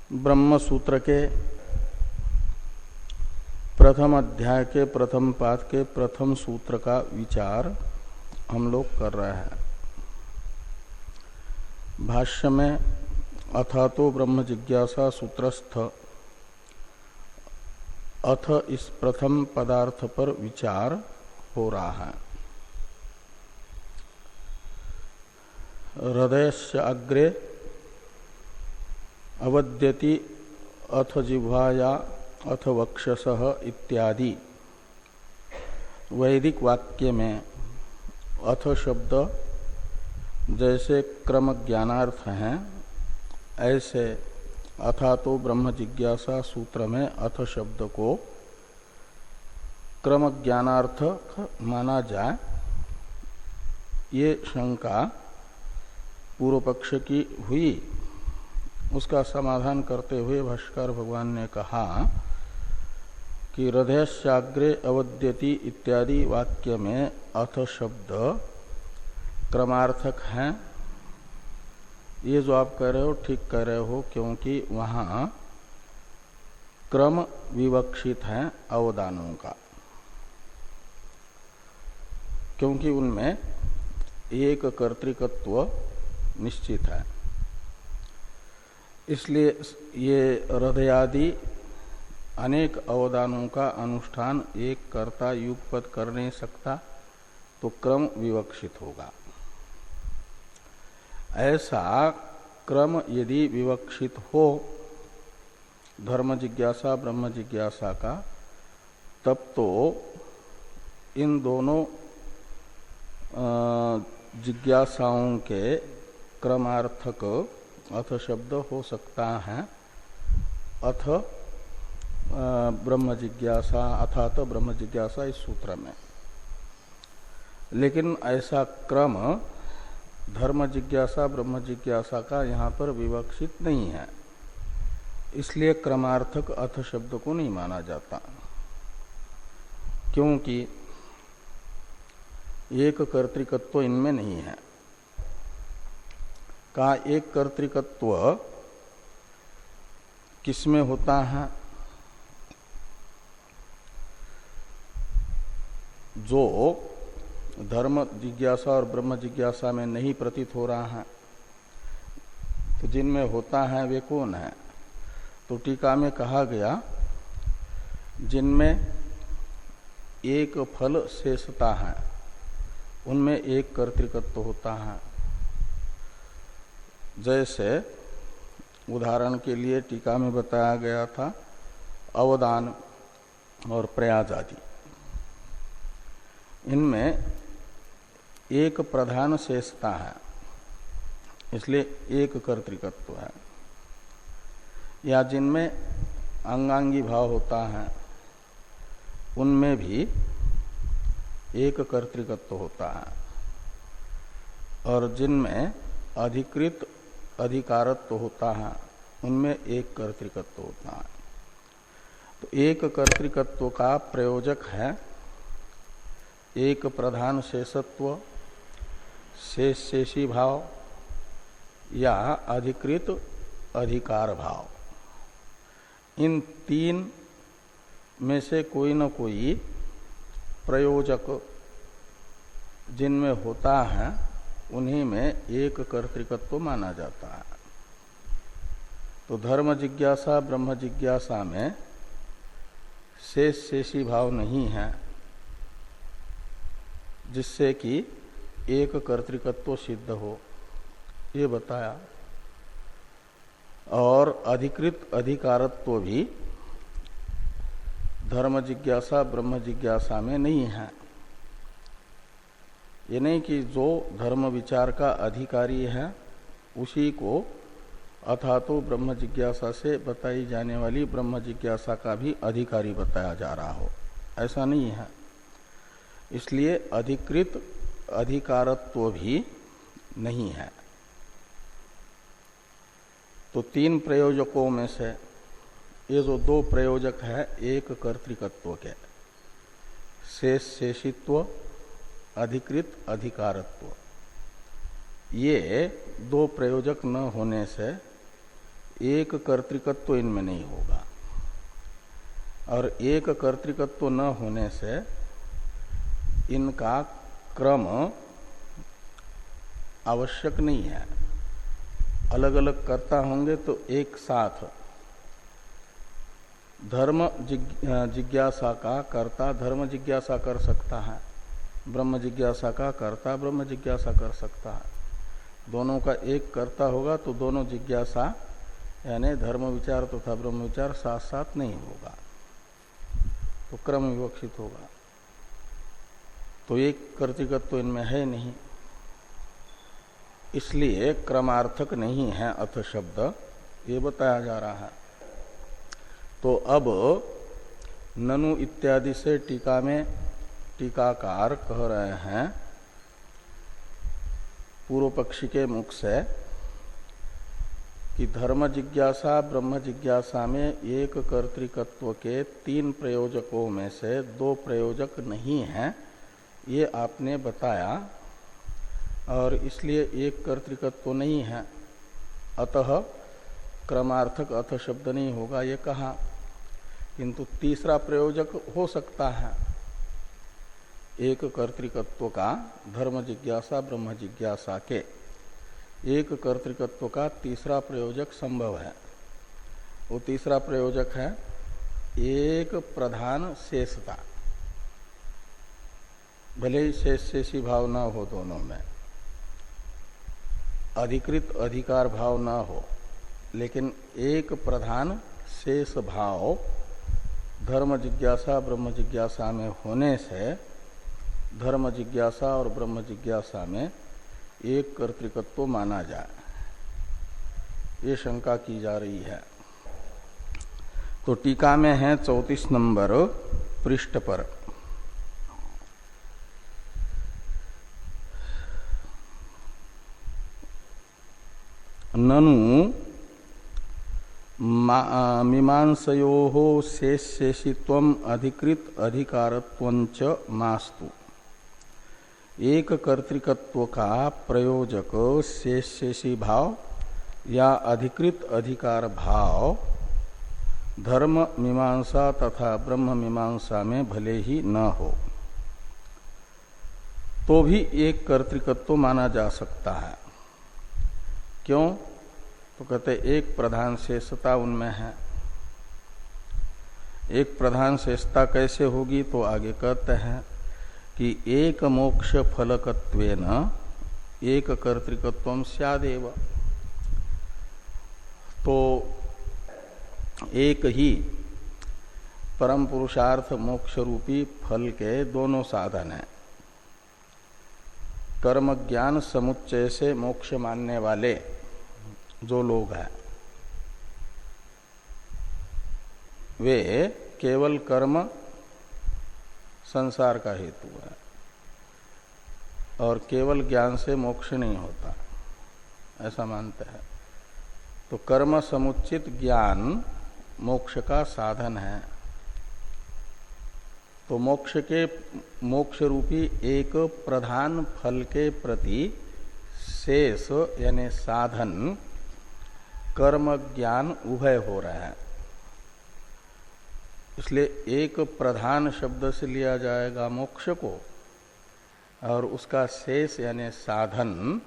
ब्रह्म सूत्र के प्रथम अध्याय के प्रथम पाद के प्रथम सूत्र का विचार हम लोग कर रहे हैं। भाष्य में अथा तो ब्रह्म जिज्ञासा सूत्रस्थ अथ इस प्रथम पदार्थ पर विचार हो रहा है। हृदयस्य अग्रे अवद्यति अथ जिह्वाया अथ वक्षसः इत्यादि वैदिक वाक्य में अथ शब्द जैसे क्रम ज्ञानार्थ हैं, ऐसे अथा तो ब्रह्म जिज्ञासा सूत्र में अथ शब्द को क्रम ज्ञानार्थ माना जाए, ये शंका पूर्व पक्ष की हुई। उसका समाधान करते हुए भाष्कर भगवान ने कहा कि हृदयस्याग्रे अवद्यति इत्यादि वाक्य में अथ शब्द क्रमार्थक हैं। ये जो आप कह रहे हो ठीक कह रहे हो, क्योंकि वहाँ क्रम विवक्षित है अवदानों का, क्योंकि उनमें एक कर्तृकत्व निश्चित है। इसलिए ये हृदयादि अनेक अवदानों का अनुष्ठान एक कर्ता युगपत कर नहीं सकता, तो क्रम विवक्षित होगा। ऐसा क्रम यदि विवक्षित हो धर्म जिज्ञासा ब्रह्म जिज्ञासा का, तब तो इन दोनों जिज्ञासाओं के क्रमार्थक अथ शब्द हो सकता है। अथ ब्रह्म जिज्ञासा अथात ब्रह्म जिज्ञासा इस सूत्र में, लेकिन ऐसा क्रम धर्म जिज्ञासा ब्रह्म जिज्ञासा का यहाँ पर विवक्षित नहीं है, इसलिए क्रमार्थक अथ शब्द को नहीं माना जाता, क्योंकि एक कर्तृकत्व इनमें नहीं है। का एक कर्तृकत्व किसमें होता है? जो धर्म जिज्ञासा और ब्रह्म जिज्ञासा में नहीं प्रतीत हो रहा है, तो जिनमें होता है वे कौन है? तो टीका में कहा गया जिनमें एक फल शेषता है उनमें एक कर्तृकत्व होता है। जैसे उदाहरण के लिए टीका में बताया गया था अवदान और प्रयाज आदि, इनमें एक प्रधान शेषता है, इसलिए एक कर्तृकत्व है। या जिनमें अंगांगी भाव होता है उनमें भी एक कर्तृकत्व होता है, और जिनमें अधिकृत अधिकारत्व होता है उनमें एक कर्तृकत्व होता है। तो एक कर्तृकत्व का प्रयोजक है एक प्रधान शेषत्व, शेष शेषी भाव या अधिकृत अधिकार भाव। इन तीन में से कोई न कोई प्रयोजक जिनमें होता है उन्हीं में एक कर्तृकत्व माना जाता है। तो धर्म जिज्ञासा ब्रह्म जिज्ञासा में शेष शेषी भाव नहीं है, जिससे कि एक कर्तृकत्व सिद्ध हो, ये बताया। और अधिकृत अधिकारत्व भी धर्म जिज्ञासा ब्रह्म जिज्ञासा में नहीं है। ये नहीं कि जो धर्म विचार का अधिकारी है उसी को अथा तो ब्रह्म जिज्ञासा से बताई जाने वाली ब्रह्म जिज्ञासा का भी अधिकारी बताया जा रहा हो, ऐसा नहीं है। इसलिए अधिकृत अधिकारत्व भी नहीं है। तो तीन प्रयोजकों में से ये जो दो प्रयोजक है एक कर्तृकत्व के, शेष शेषित्व अधिकृत अधिकारत्व, ये दो प्रयोजक न होने से एक कर्तृकत्व इनमें नहीं होगा, और एक कर्तृकत्व न होने से इनका क्रम आवश्यक नहीं है। अलग अलग कर्ता होंगे तो एक साथ धर्म जिज्ञासा का कर्ता धर्म जिज्ञासा कर सकता है, ब्रह्म जिज्ञासा का कर्ता ब्रह्म जिज्ञासा कर सकता है। दोनों का एक कर्ता होगा तो दोनों जिज्ञासा यानी धर्म विचार तथा ब्रह्म विचार साथ साथ नहीं होगा, तो क्रम विवक्षित होगा। तो एक कर्तृकत्व तो इनमें है नहीं, इसलिए क्रमार्थक नहीं है अथ शब्द, ये बताया जा रहा है। तो अब ननु इत्यादि से टीका में टीकाकार कह रहे हैं पूर्व पक्षी के मुख से कि धर्म जिज्ञासा ब्रह्म जिज्ञासा में एक कर्तृकत्व के 3 प्रयोजकों में से 2 प्रयोजक नहीं हैं, ये आपने बताया, और इसलिए एक कर्तृकत्व नहीं है, अतः क्रमार्थक अथ शब्द नहीं होगा ये कहा। किंतु तीसरा प्रयोजक हो सकता है, एक कर्तृकत्व का धर्म जिज्ञासा ब्रह्म जिज्ञासा के एक कर्तृकत्व का तीसरा प्रयोजक संभव है। वो तीसरा प्रयोजक है एक प्रधान शेषता, भले ही शेष शेषी भाव न हो, दोनों में अधिकृत अधिकार भाव न हो, लेकिन एक प्रधान शेष भाव धर्म जिज्ञासा ब्रह्म जिज्ञासा में होने से धर्म जिज्ञासा और ब्रह्म जिज्ञासा में एक कर्तृकत्व माना जाए, ये शंका की जा रही है। तो टीका में है 34 नंबर पृष्ठ पर, ननु मीमांसयोः शेषेषित्वम् अधिकृत अधिकारत्वञ्च मास्तु। एक कर्तृकत्व का प्रयोजक शेषेषी भाव या अधिकृत अधिकार भाव धर्म मीमांसा तथा ब्रह्म मीमांसा में भले ही न हो तो भी एक कर्तृकत्व माना जा सकता है। क्यों? तो कहते एक प्रधान शेषता उनमें है। एक प्रधान शेषता कैसे होगी? तो आगे कहते हैं कि एक मोक्ष फलकत्वेन एक कर्तृकत्वम स्यादेव। तो एक ही परम पुरुषार्थ मोक्ष रूपी फल के दोनों साधन हैं। कर्म ज्ञान समुच्चय से मोक्ष मानने वाले जो लोग हैं वे केवल कर्म संसार का हेतु है और केवल ज्ञान से मोक्ष नहीं होता, ऐसा मानते हैं। तो कर्म समुचित ज्ञान मोक्ष का साधन है। तो मोक्ष रूपी एक प्रधान फल के प्रति शेष यानी साधन कर्म ज्ञान उभय हो रहा है, इसलिए एक प्रधान शब्द से लिया जाएगा मोक्ष को, और उसका शेष यानी साधन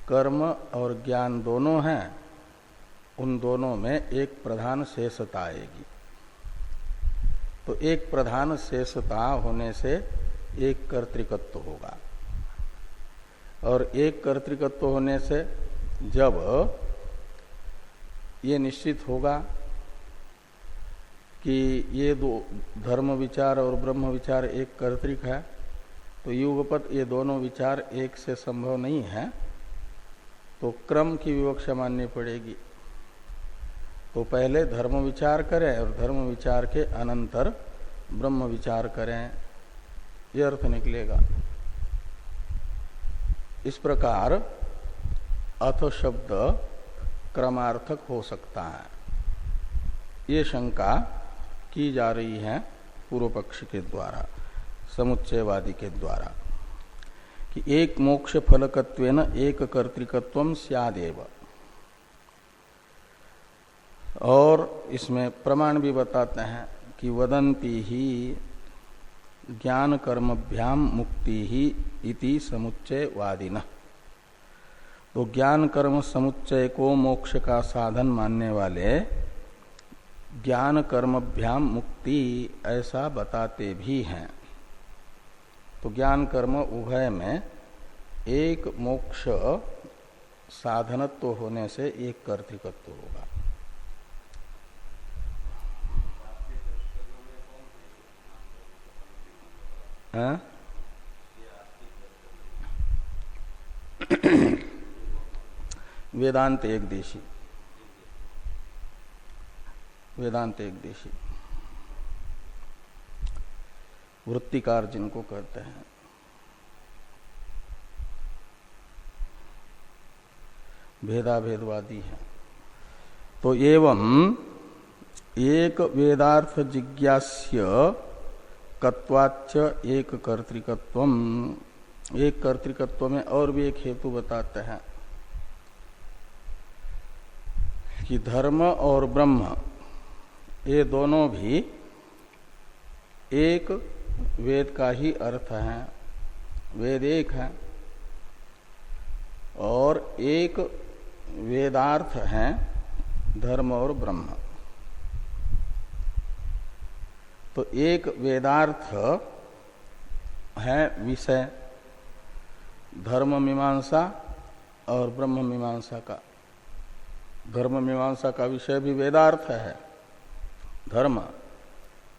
कर्म और ज्ञान दोनों हैं, उन दोनों में एक प्रधान शेषता आएगी। तो एक प्रधान शेषता होने से एक कर्तृकत्व होगा, और एक कर्तृकत्व होने से जब ये निश्चित होगा कि ये दो धर्म विचार और ब्रह्म विचार एक कर्तृक है, तो युगपत ये दोनों विचार एक से संभव नहीं है, तो क्रम की विवक्षा माननी पड़ेगी। तो पहले धर्म विचार करें और धर्म विचार के अनंतर ब्रह्म विचार करें, ये अर्थ निकलेगा। इस प्रकार अथ शब्द क्रमार्थक हो सकता है, ये शंका की जा रही है पूर्व पक्ष के द्वारा, समुच्चयवादी के द्वारा, कि एक मोक्ष फलकत्वेन एक कर्तृकत्वम स्यादेव। और इसमें प्रमाण भी बताते हैं कि वदंती ही ज्ञान कर्मभ्याम मुक्ति ही इति समुच्चयवादिनः। तो ज्ञान कर्म समुच्चय को मोक्ष का साधन मानने वाले ज्ञान कर्मभ्याम मुक्ति ऐसा बताते भी हैं। तो ज्ञान कर्म उभय में एक मोक्ष साधनत्व होने से एक कर्तृकत्व होगा। वेदांत एक देशी, वेदांत एक देशी वृत्तिकार जिनको कहते हैं। भेदाभेदवादी है। तो एवं एक वेदार्थ जिज्ञास्य कत्वाच्च एक कर्तृकत्वम, एक कर्तृकत्व में और भी एक हेतु बताते हैं कि धर्म और ब्रह्म ये दोनों भी एक वेद का ही अर्थ है। वेद एक है और एक वेदार्थ है धर्म और ब्रह्म। तो एक वेदार्थ है विषय धर्म मीमांसा और ब्रह्म मीमांसा का। धर्म मीमांसा का विषय भी वेदार्थ है धर्म,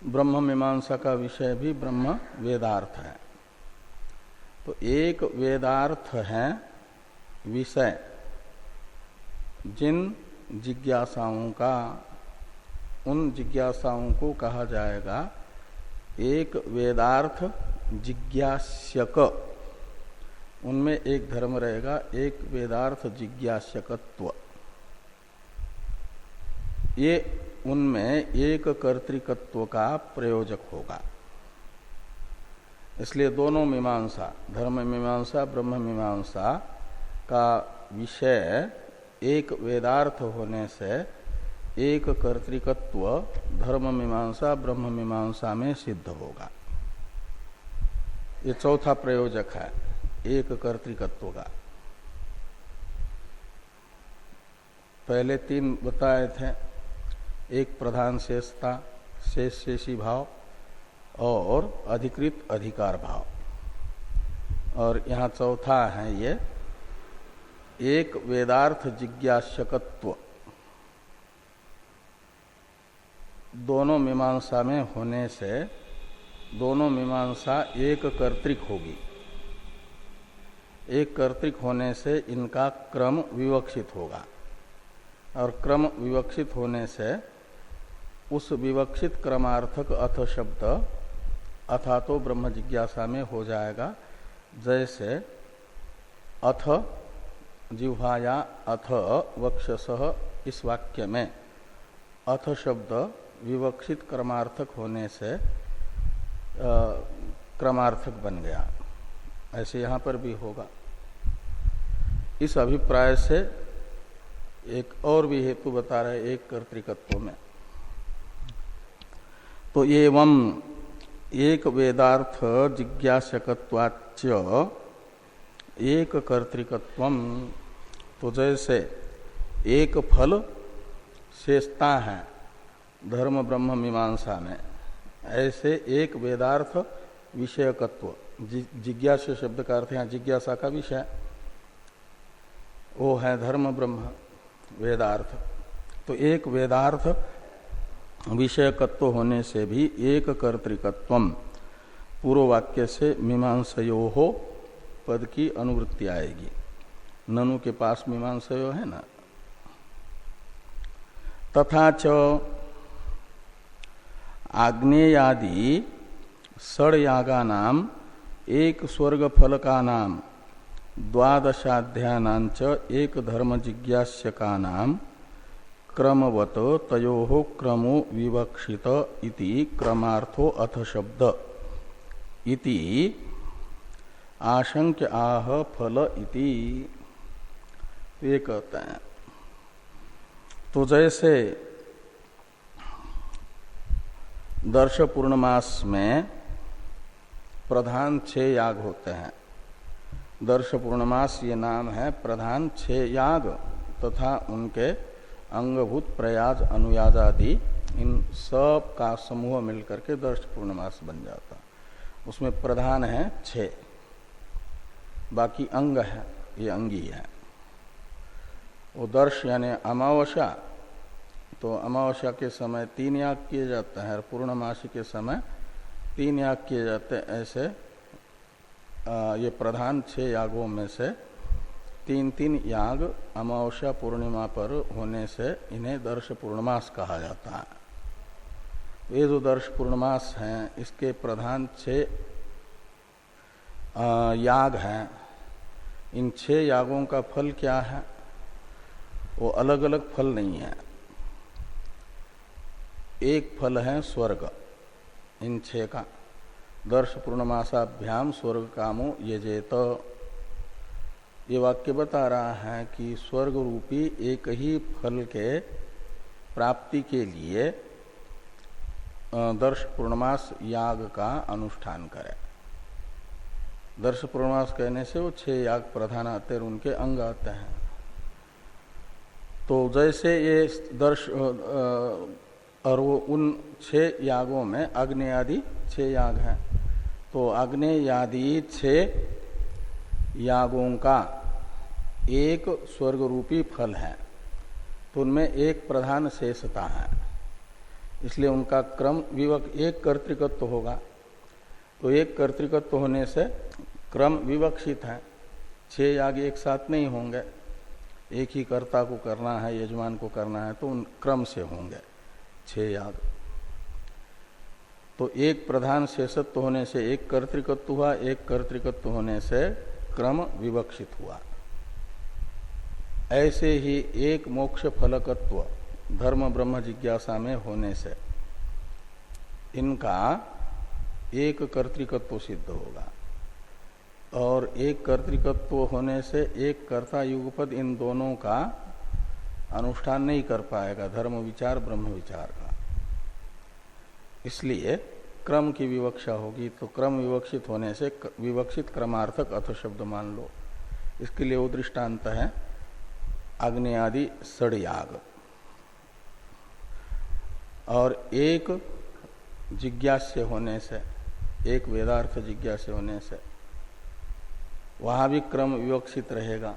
ब्रह्म मीमांसा का विषय भी ब्रह्म वेदार्थ है। तो एक वेदार्थ है विषय जिन जिज्ञासाओं का, उन जिज्ञासाओं को कहा जाएगा एक वेदार्थ जिज्ञास्यक। उनमें एक धर्म रहेगा एक वेदार्थ जिज्ञास्यकत्व। ये उनमें एक कर्तृकत्व का प्रयोजक होगा। इसलिए दोनों मीमांसा, धर्म मीमांसा ब्रह्म मीमांसा का विषय एक वेदार्थ होने से एक कर्तृकत्व धर्म मीमांसा ब्रह्म मीमांसा में सिद्ध होगा। ये चौथा प्रयोजक है एक कर्तृकत्व का। पहले तीन बताए थे, एक प्रधान शेषता, शेष शेषी भाव और अधिकृत अधिकार भाव, और यहाँ चौथा है ये एक वेदार्थ जिज्ञास्यकत्व। दोनों मीमांसा में होने से दोनों मीमांसा एक कर्तृक होगी। एक कर्तृक होने से इनका क्रम विवक्षित होगा और क्रम विवक्षित होने से उस विवक्षित क्रमार्थक अथ शब्द अथा तो ब्रह्म जिज्ञासा में हो जाएगा। जैसे अथ जिह्वाया अथ वक्षसः इस वाक्य में अथ शब्द विवक्षित क्रमार्थक होने से क्रमार्थक बन गया। ऐसे यहाँ पर भी होगा। इस अभिप्राय से एक और भी हेतु बता रहे एक कर्तृकत्व में। तो एवं एक वेदार्थ जिज्ञास्यकत्वाच्च एक कर्तृकत्वम। तो जैसे एक फल शेषता है धर्म ब्रह्म मीमांसा में, ऐसे एक वेदार्थ विषयकत्व, जिज्ञासा शब्द का अर्थ यहाँ जिज्ञासा का विषय, वो है धर्म ब्रह्म वेदार्थ। तो एक वेदार्थ विषयकत्व होने से भी एक कर्तृकत्वम, पूर्व वाक्य से मीमांसयो पद की अनुवृत्ति आएगी। ननु के पास मीमांसयो है ना। तथा च आग्नेयादि षड्यागा नाम एक स्वर्ग फल का नाम द्वादशाध्यायानांच एक धर्म जिज्ञास्यका नाम क्रमवत तयोः क्रमो विवक्षित इति क्रमार्थो अथ शब्द इति आशंक्य आह फल इति। ये कहते हैं। तो जैसे दर्श पूर्णमास में प्रधान 6 याग होते हैं। दर्श पूर्णमास ये नाम है प्रधान 6 याग तथा उनके अंगभूत प्रयाज अनुयाजादि इन सब का समूह मिलकर के दर्श पूर्णमास बन जाता। उसमें प्रधान है 6, बाकी अंग है, ये अंगी है। वो दर्श यानी अमावस्या, तो अमावस्या के समय 3 याग किए जाते हैं और पूर्णमासी के समय 3 याग किए जाते हैं। ऐसे ये प्रधान 6 यागों में से 3-3 याग अमावस्या पूर्णिमा पर होने से इन्हें दर्श पूर्णमास कहा जाता है। ये जो दर्श पूर्णमास हैं इसके प्रधान 6 याग हैं। इन 6 यागों का फल क्या है? वो अलग अलग फल नहीं है, एक फल है स्वर्ग। इन 6 का दर्श पूर्णमासाभ्याम स्वर्ग कामो यजेत, ये वाक्य बता रहा है कि स्वर्ग रूपी एक ही फल के प्राप्ति के लिए दर्श पूर्णमास याग का अनुष्ठान करे। दर्श पूर्णमास कहने से वो 6 याग प्रधान आते हैं, उनके अंग आते हैं। तो जैसे ये दर्श और वो उन 6 यागों में अग्नि आदि 6 याग हैं, तो अग्नि आदि 6 यागों का एक स्वर्ग रूपी फल है, तो उनमें एक प्रधान शेषता है, इसलिए उनका क्रम विवक एक कर्तृकत्व होगा। तो एक कर्तृकत्व होने से क्रम विवक्षित है, 6 याग एक साथ नहीं होंगे। एक ही कर्ता को करना है, यजमान को करना है, तो उन क्रम से होंगे 6 याग। तो एक प्रधान शेषत्व होने से एक कर्तृकत्व हुआ, एक कर्तृकत्व होने से क्रम विवक्षित हुआ। ऐसे ही एक मोक्ष फलकत्व धर्म ब्रह्म जिज्ञासा में होने से इनका एक कर्तृकत्व सिद्ध होगा, और एक कर्तृकत्व होने से एक कर्ता युगपद इन दोनों का अनुष्ठान नहीं कर पाएगा, धर्म विचार ब्रह्म विचार का। इसलिए क्रम की विवक्षा होगी, तो क्रम विवक्षित होने से विवक्षित क्रमार्थक अथ शब्द मान लो। इसके लिए वो दृष्टांत है अग्नि आदि षड्याग। और एक जिज्ञास्य होने से, एक वेदार्थ जिज्ञास्य होने से वहां भी क्रम विवक्षित रहेगा,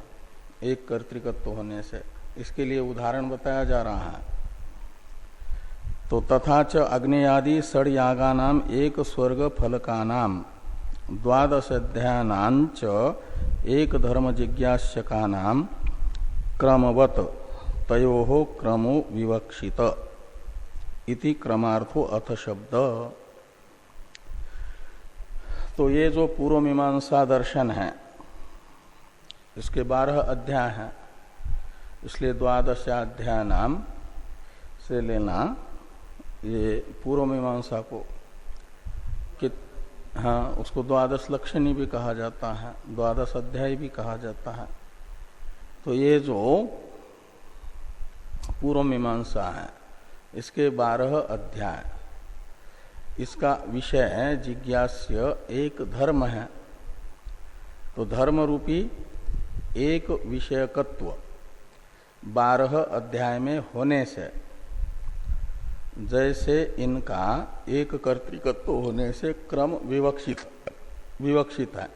एक कर्तृकत्व होने से। इसके लिए उदाहरण बताया जा रहा है। तो तथा च अग्नि आदि षड्यागानाम एक स्वर्ग फलकानाम 12 अध्यायानांच एक धर्म जिज्ञास्यकानाम क्रमवत तयोः क्रमो विवक्षित इति क्रमार्थो अथ शब्द। तो ये जो पूर्व मीमांसा दर्शन है इसके 12 अध्याय हैं, इसलिए 12 अध्याय नाम से लेना ये पूर्व मीमांसा को कि हाँ, उसको 12 लक्षणी भी कहा जाता है, 12 अध्याय भी कहा जाता है। तो ये जो पूर्व मीमांसा है इसके 12 अध्याय, इसका विषय है जिज्ञास्य एक धर्म है। तो धर्म रूपी एक विषयकत्व 12 अध्याय में होने से, जैसे इनका एक कर्तृकत्व होने से क्रम विवक्षित है।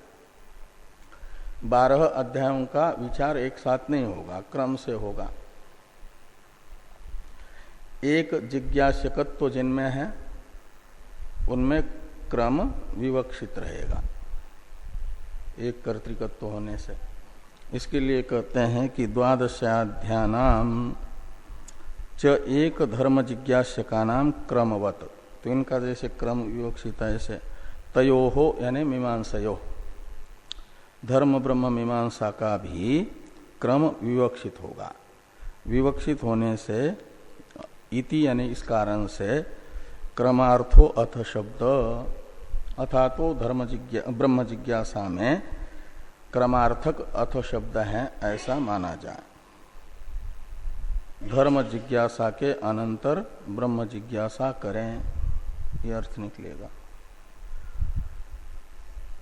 12 अध्यायों का विचार एक साथ नहीं होगा, क्रम से होगा। एक जिज्ञास्यकत्व जिनमें है उनमें क्रम विवक्षित रहेगा एक कर्तृकत्व होने से। इसके लिए कहते हैं कि 12 अध्यायानाम च एक धर्म जिज्ञास्य का नाम क्रमवत। तो इनका जैसे क्रम विवक्षित है ऐसे तयोहो यानी मीमांसयो, धर्म ब्रह्म मीमांसा का भी क्रम विवक्षित होगा। विवक्षित होने से इति यानी इस कारण से क्रमार्थो अथ शब्द, अथा तो ब्रह्म जिज्ञासा में क्रमार्थक अथ शब्द है ऐसा माना जाए। धर्म जिज्ञासा के अनंतर ब्रह्म जिज्ञासा करें। ये अर्थ निकलेगा।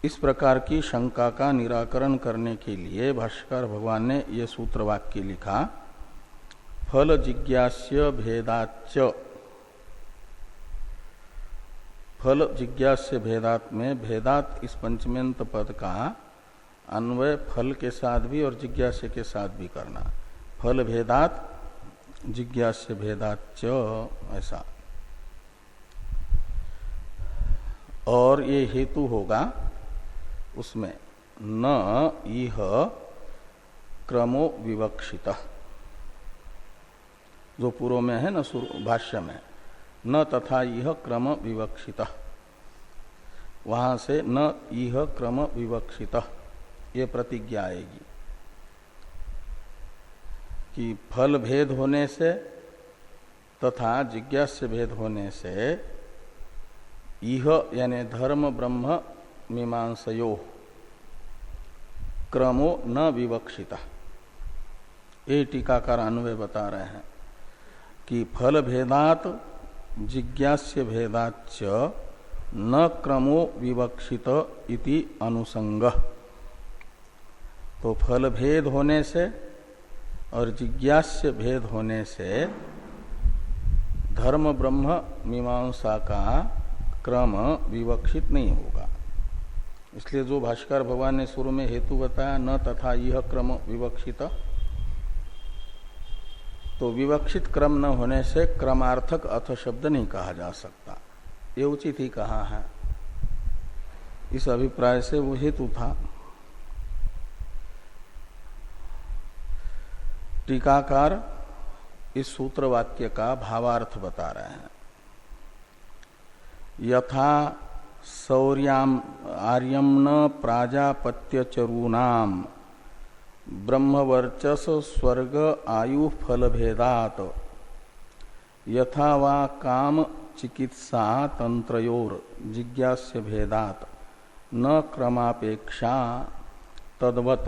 इस प्रकार की शंका का निराकरण करने के लिए भाष्यकार भगवान ने ये सूत्र वाक्य लिखा, फल जिज्ञास्य भेदाच्च। फल जिज्ञास्य भेदात में भेदात इस पंचमेंत पद का अन्वय फल के साथ भी और जिज्ञास्य के साथ भी करना। फल भेदात जिज्ञास्य भेदाच्च, ऐसा। और ये हेतु होगा उसमें न इह क्रमो विवक्षितः, जो पूर्व में है न भाष्य में, न तथा यह क्रम विवक्षितः, वहां से न इह क्रम विवक्षितः ये प्रतिज्ञा आएगी कि फल भेद होने से तथा जिज्ञास्य भेद होने से इह यानी धर्म ब्रह्म मीमांसयो क्रमो न विवक्षिता। ये टीकाकार अन्वय बता रहे हैं कि फल भेदात जिज्ञास्य भेदाच्च न क्रमो विवक्षित इति अनुसंग। तो फल भेद होने से और जिज्ञास्य भेद होने से धर्म ब्रह्म मीमांसा का क्रम विवक्षित नहीं होगा। इसलिए जो भाष्कर भगवान ने शुरू में हेतु बताया न तथा यह क्रम विवक्षित, तो विवक्षित क्रम न होने से क्रमार्थक अथ शब्द नहीं कहा जा सकता, ये उचित ही कहा है। इस अभिप्राय से वो हेतु था। टीकाकार इस सूत्र वाक्य का भावार्थ बता रहे हैं। यथा सौर्याम आर्यम्न प्राजापत्यचरूणाम ब्रह्मवर्चस स्वर्ग आयु फल भेदात यथा वा काम चिकित्सा तंत्रयोर जिज्ञास्य भेदात न क्रमापेक्षा तद्वत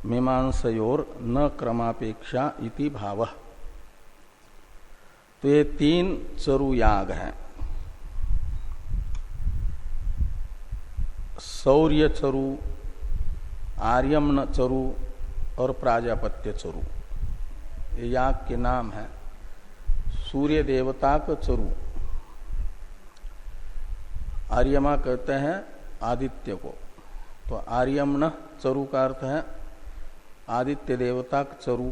मीमांसयोर न क्रमापेक्षा इति भावः। तो ये तीन चरु याग हैं, सौर्य चरु, आर्यम्न चरु और प्राजापत्य चरु, ये याग के नाम है। सूर्य देवता का चरु, आर्यमा कहते हैं आदित्य को, तो आर्यम्न चरु का अर्थ है आदित्य देवता का चरु,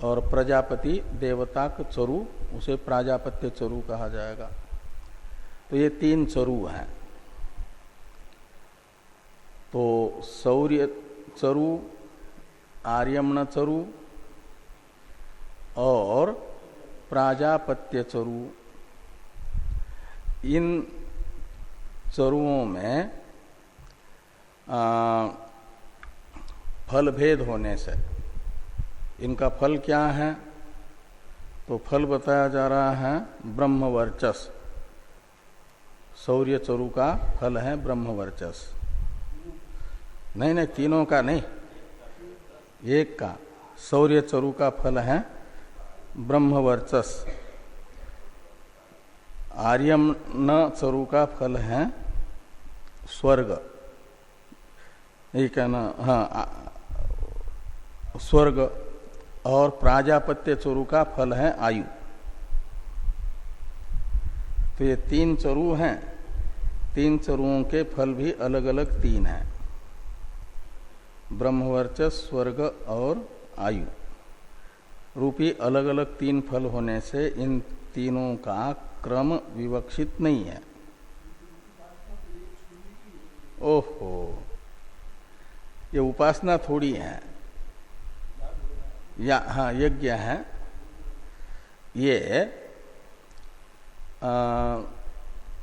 और प्रजापति देवता का चरु उसे प्राजापत्य चरु कहा जाएगा। तो ये तीन चरु हैं। तो सौर्य चरु, आर्यम्न चरु और प्राजापत्य चरु, इन चरुओं में फल भेद होने से इनका फल क्या है, तो फल बताया जा रहा है ब्रह्मवर्चस। सौर्य चरु का फल है ब्रह्मवर्चस। नहीं, तीनों का नहीं, एक का। सौर्य चरु का फल है ब्रह्मवर्चस। आर्यम्न चरु का फल है स्वर्ग, ये कहना, हाँ, स्वर्ग। और प्राजापत्य चरु का फल है आयु। तो ये तीन चरु हैं। तीन चरुओं के फल भी अलग अलग तीन हैं, ब्रह्मवर्चस, स्वर्ग और आयु रूपी अलग अलग तीन फल होने से इन तीनों का क्रम विवक्षित नहीं है। ओहो, ये उपासना थोड़ी है, या हाँ यज्ञ है। ये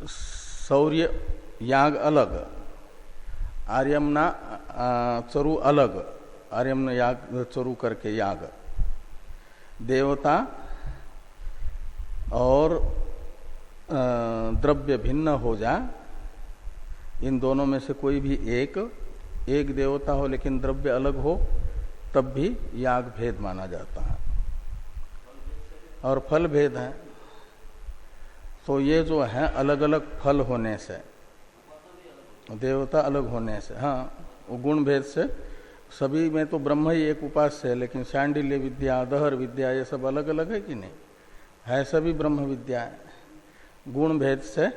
सौर्य याग अलग, आर्यम्ना चरु अलग, आर्यम्न याग चरु करके याग, देवता और द्रव्य भिन्न हो जा, इन दोनों में से कोई भी एक देवता हो लेकिन द्रव्य अलग हो, तब भी याग भेद माना जाता है। और फल भेद है। तो ये जो है अलग अलग फल होने से, देवता अलग होने से, हाँ वो गुण भेद से, सभी में तो ब्रह्म ही एक उपास्य है, लेकिन शांडिल्य विद्या, दहर विद्या ये सब अलग अलग है कि नहीं, है सभी ब्रह्म विद्या है। गुण भेद से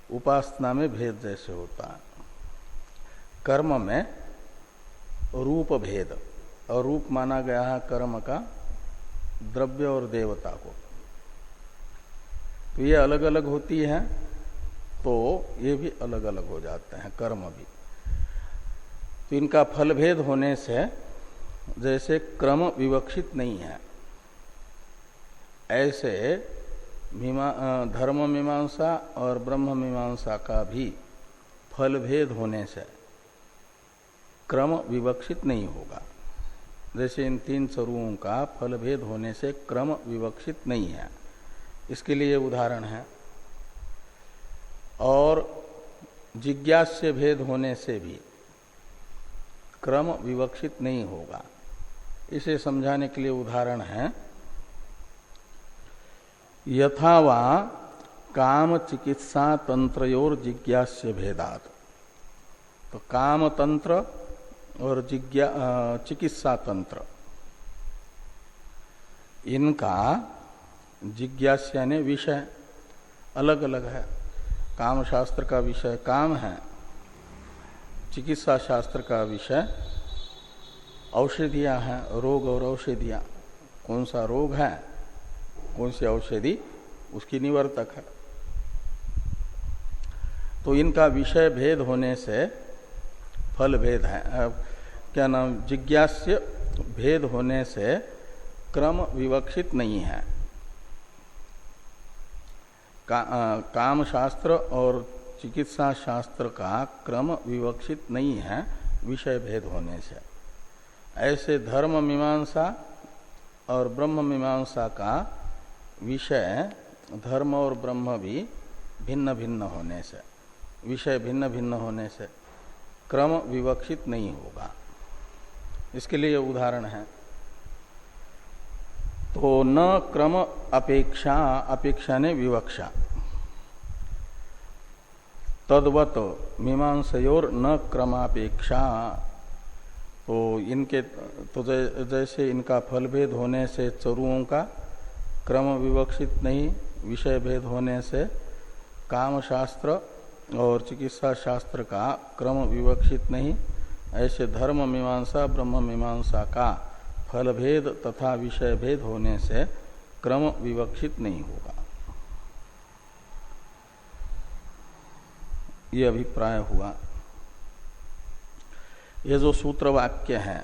उपासना में भेद जैसे होता है, कर्म में रूप भेद, और रूप माना गया है कर्म का द्रव्य और देवता को, तो ये अलग अलग होती है, तो ये भी अलग अलग हो जाते हैं कर्म भी। तो इनका फल भेद होने से जैसे क्रम विवक्षित नहीं है, ऐसे धर्म मीमांसा और ब्रह्म मीमांसा का भी फल भेद होने से क्रम विवक्षित नहीं होगा। जैसे इन तीन स्वरूपों का फल भेद होने से क्रम विवक्षित नहीं है, इसके लिए उदाहरण है। और जिज्ञास्य भेद होने से भी क्रम विवक्षित नहीं होगा, इसे समझाने के लिए उदाहरण है। यथा वा काम चिकित्सा तंत्रयोर जिज्ञास्य भेदात, तो काम तंत्र और चिकित्सा तंत्र, इनका जिज्ञास्य यानी विषय अलग अलग है। काम शास्त्र का विषय काम है, चिकित्सा शास्त्र का विषय औषधियां हैं, रोग और औषधियां, कौन सा रोग है, कौन सी औषधि उसकी निवर्तक है। तो इनका विषय भेद होने से फल भेद है, क्या नाम, जिज्ञास्य भेद होने से क्रम विवक्षित नहीं है। काम शास्त्र और चिकित्सा शास्त्र का क्रम विवक्षित नहीं है विषय भेद होने से। ऐसे धर्म मीमांसा और ब्रह्म मीमांसा का विषय धर्म और ब्रह्म भी भिन्न भिन्न होने से, विषय भिन्न भिन्न होने से क्रम विवक्षित नहीं होगा। इसके लिए उदाहरण है। तो न क्रम अपेक्षा, अपेक्षा ने विवक्षा, तद्वत मीमांसयोर न क्रमापेक्षा, तो इनके तो जैसे इनका फल भेद होने से चरुओं का क्रम विवक्षित नहीं, विषय भेद होने से काम शास्त्र और चिकित्सा शास्त्र का क्रम विवक्षित नहीं, ऐसे धर्म मीमांसा ब्रह्म मीमांसा का फल भेद तथा विषय भेद होने से क्रम विवक्षित नहीं होगा। ये अभिप्राय हुआ। ये जो सूत्र वाक्य है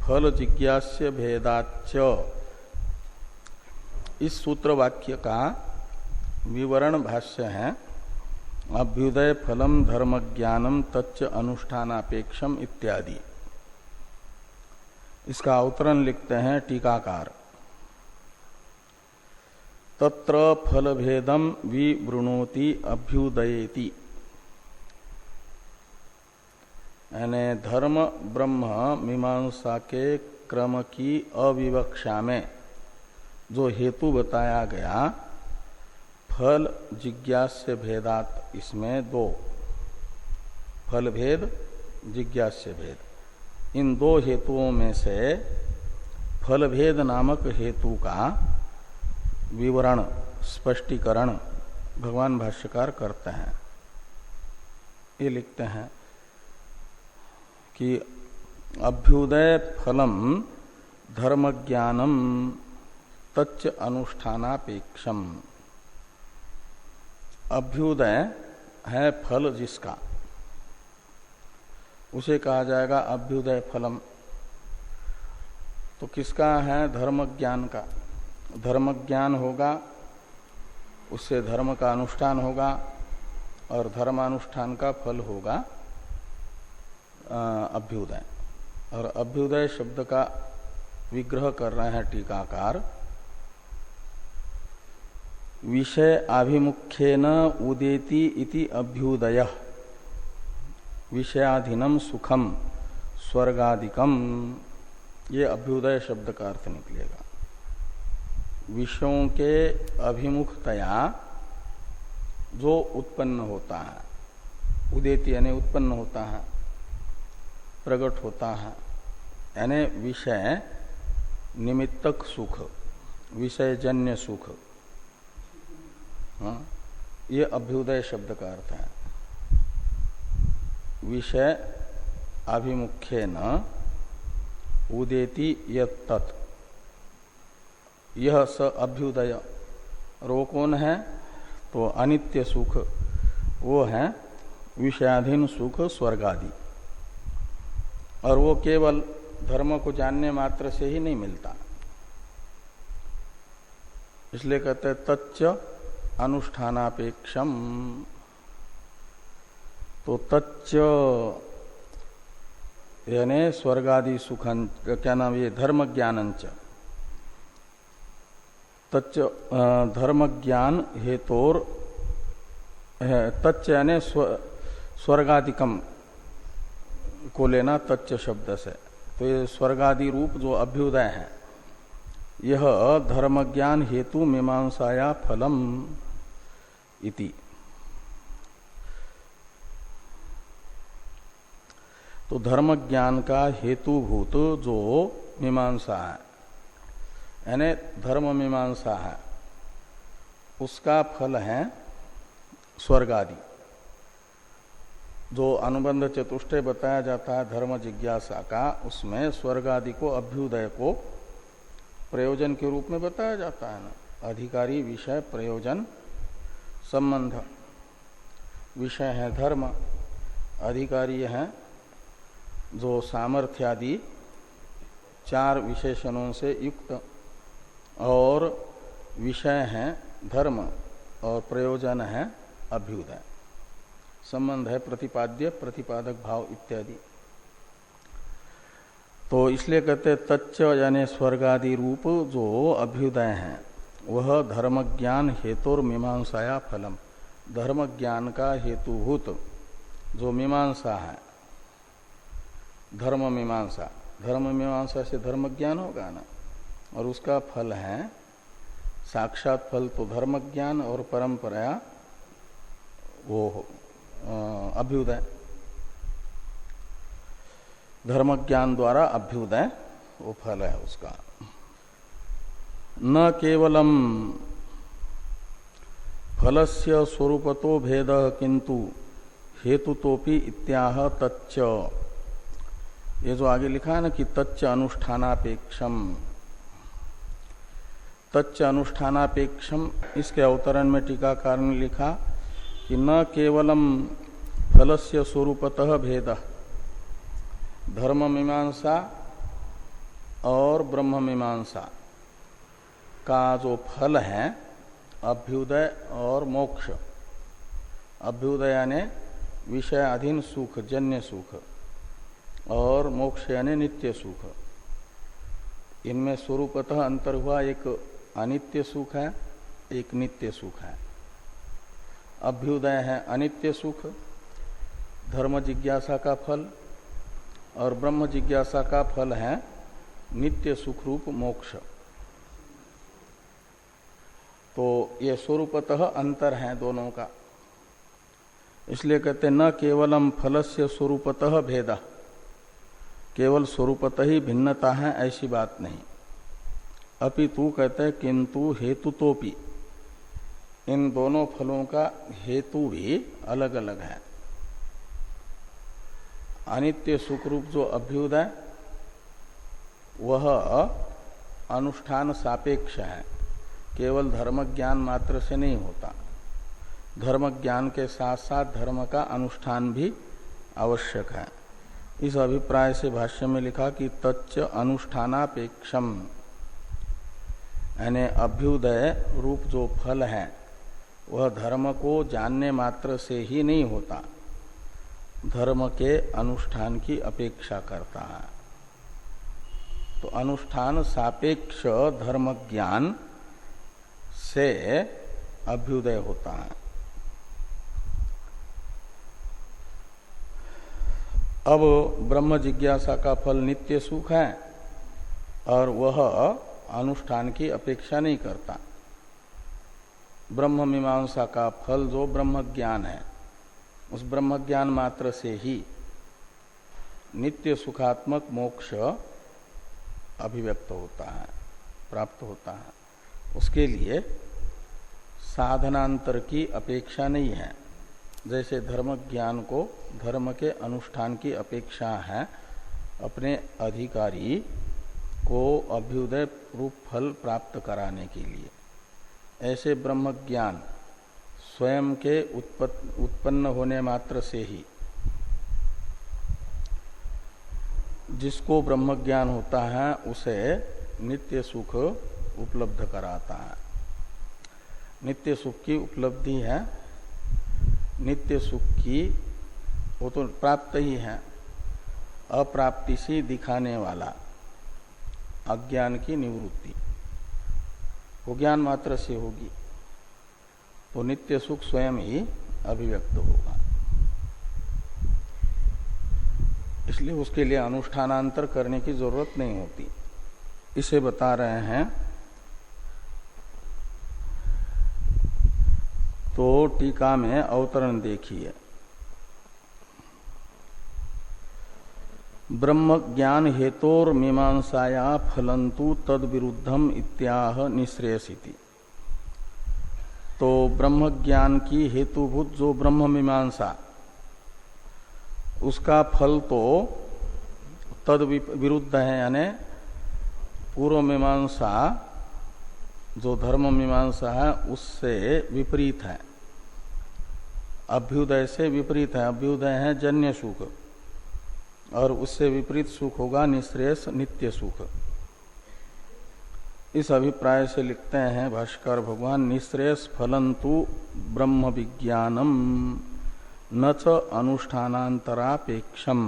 फल जिज्ञास्य भेदाच्च, इस सूत्र वाक्य का विवरण भाष्य है अभ्युदय फलम धर्म ज्ञानम तच्च अनुष्ठानापेक्षम इत्यादि। इसका अवतरण लिखते हैं टीकाकार, तत्र फल भेदम विवृणोति अभ्युदयेति, यानी धर्म ब्रह्म मीमांसा के क्रम की अविवक्षा में जो हेतु बताया गया फल जिज्ञास्य भेदात, इसमें दो फल भेद जिज्ञास्य भेद, इन दो हेतुओं में से फल भेद नामक हेतु का विवरण स्पष्टीकरण भगवान भाष्यकार करते हैं। ये लिखते हैं कि अभ्युदय फलम धर्म ज्ञानम तच्च अनुष्ठानापेक्षम। अभ्युदय है फल जिसका, उसे कहा जाएगा अभ्युदय फलम। तो किसका है? धर्म ज्ञान का। धर्म ज्ञान होगा, उससे धर्म का अनुष्ठान होगा और धर्मानुष्ठान का फल होगा अभ्युदय। और अभ्युदय शब्द का विग्रह कर रहे हैं टीकाकार, विषय आभिमुख्येन उदेति इति अभ्युदय विषयाधीनम सुखम स्वर्गादिकम, ये अभ्युदय शब्द का अर्थ निकलेगा। विषयों के अभिमुखतया जो उत्पन्न होता है, उदेति यानी उत्पन्न होता है, प्रकट होता है, यानी विषय निमित्तक सुख, विषयजन्य सुख, हाँ, ये अभ्युदय शब्द का अर्थ है। विषय अभिमुख्येन उदेति यत्, यह स अभ्युदय। और वो कौन है? तो अनित्य सुख, वो है विषयाधीन सुख स्वर्ग आदि। और वो केवल धर्म को जानने मात्र से ही नहीं मिलता, इसलिए कहते हैं तच्च अनुष्ठानापेक्षम। तो तच्च यानी स्वर्गादि सुखं, क्या नाम, ये धर्म ज्ञानंच, तच्च धर्म ज्ञान हेतोर, तच्च यानी स्वर्गादिकम को लेना तच्च शब्द से। तो ये स्वर्गादि रूप जो अभ्युदय है, यह धर्म ज्ञान हेतु मीमांसाया फलम इति। तो धर्म ज्ञान का हेतुभूत जो मीमांसा है, यानी धर्म मीमांसा है, उसका फल है स्वर्ग आदि। जो अनुबंध चतुष्टय बताया जाता है धर्म जिज्ञासा का, उसमें स्वर्ग आदि को, अभ्युदय को प्रयोजन के रूप में बताया जाता है ना। अधिकारी विषय प्रयोजन संबंध, विषय है धर्म, अधिकारी है जो सामर्थ्यादि चार विशेषणों से युक्त, और विषय है धर्म और प्रयोजन है अभ्युदय। संबंध है प्रतिपाद्य, प्रतिपादक भाव इत्यादि। तो इसलिए कहते तच्च यानी स्वर्गादि रूप जो अभ्युदय है, वह धर्म ज्ञान हेतुर मीमांसाया फलम, धर्म ज्ञान का हेतुभूत जो मीमांसा है, धर्म मीमांसा, धर्म मीमांसा से धर्म ज्ञान होगा ना, और उसका फल है साक्षात फल तो धर्म ज्ञान, और परंपराया वो अभ्युदय, धर्म ज्ञान द्वारा अभ्युदय वो फल है उसका। न केवलम फलस्य स्वरूपतो भेद किंतु हेतुतोपि इत्याह तच्च। ये जो आगे लिखा है ना कि तच्च अनुष्ठानापेक्षम, तच्च अनुष्ठानापेक्षम, इसके अवतरण में टीकाकार ने लिखा कि न केवलम फलस्य स्वरूपतः भेद, धर्म मीमांसा और ब्रह्म मीमांसा का जो फल है अभ्युदय और मोक्ष, अभ्युदय यानी विषय अधीन सुख, जन्य सुख, और मोक्ष यानी नित्य सुख, इनमें स्वरूपतः अंतर हुआ, एक अनित्य सुख है, एक नित्य सुख है। अभ्युदय है अनित्य सुख, धर्म जिज्ञासा का फल, और ब्रह्म जिज्ञासा का फल है नित्य सुख रूप मोक्ष। तो ये स्वरूपतः अंतर है दोनों का, इसलिए कहते न केवलम फलस्य स्वरूपतः भेद, केवल स्वरूपतः ही भिन्नता है ऐसी बात नहीं, अपितु कहते किंतु हेतुतोपि, इन दोनों फलों का हेतु भी अलग अलग है। अनित्य सुख रूप जो अभ्युदय, वह अनुष्ठान सापेक्ष है, केवल धर्म ज्ञान मात्र से नहीं होता, धर्म ज्ञान के साथ साथ धर्म का अनुष्ठान भी आवश्यक है। इस अभिप्राय से भाष्य में लिखा कि तच्च अनुष्ठानापेक्षम, यानी अभ्युदय रूप जो फल है वह धर्म को जानने मात्र से ही नहीं होता, धर्म के अनुष्ठान की अपेक्षा करता है। तो अनुष्ठान सापेक्ष धर्म ज्ञान से अभ्युदय होता है। अब ब्रह्म जिज्ञासा का फल नित्य सुख है, और वह अनुष्ठान की अपेक्षा नहीं करता। ब्रह्म मीमांसा का फल जो ब्रह्म ज्ञान है, उस ब्रह्म ज्ञान मात्र से ही नित्य सुखात्मक मोक्ष अभिव्यक्त होता है, प्राप्त होता है। उसके लिए साधनांतर की अपेक्षा नहीं है। जैसे धर्म ज्ञान को धर्म के अनुष्ठान की अपेक्षा है अपने अधिकारी को अभ्युदय रूप फल प्राप्त कराने के लिए, ऐसे ब्रह्म ज्ञान स्वयं के उत्पन्न होने मात्र से ही जिसको ब्रह्म ज्ञान होता है उसे नित्य सुख उपलब्ध कराता है। नित्य सुख की उपलब्धि है, नित्य सुख की वो तो प्राप्त ही है, अप्राप्ति से दिखाने वाला अज्ञान की निवृत्ति वो ज्ञान मात्र से होगी, तो नित्य सुख स्वयं ही अभिव्यक्त होगा। इसलिए उसके लिए अनुष्ठानांतर करने की जरूरत नहीं होती। इसे बता रहे हैं। तो टीका में अवतरण देखिए। ब्रह्म ज्ञान हेतोर मीमांसाया फलंतु तद विरुद्धम इत्याह निश्रेयसिति। तो ब्रह्म ज्ञान की हेतुभूत जो ब्रह्म मीमांसा, उसका फल तो तद विरुद्ध है, यानी पूर्व मीमांसा जो धर्म मीमांसा है उससे विपरीत है, अभ्युदय से विपरीत है। अभ्युदय है जन्य सुख और उससे विपरीत सुख होगा निश्रेयस नित्य सुख। इस अभिप्राय से लिखते हैं भाष्कर भगवान, निश्रेयस फलंतु ब्रह्म विज्ञानम न च अनुष्ठानांतरापेक्षम।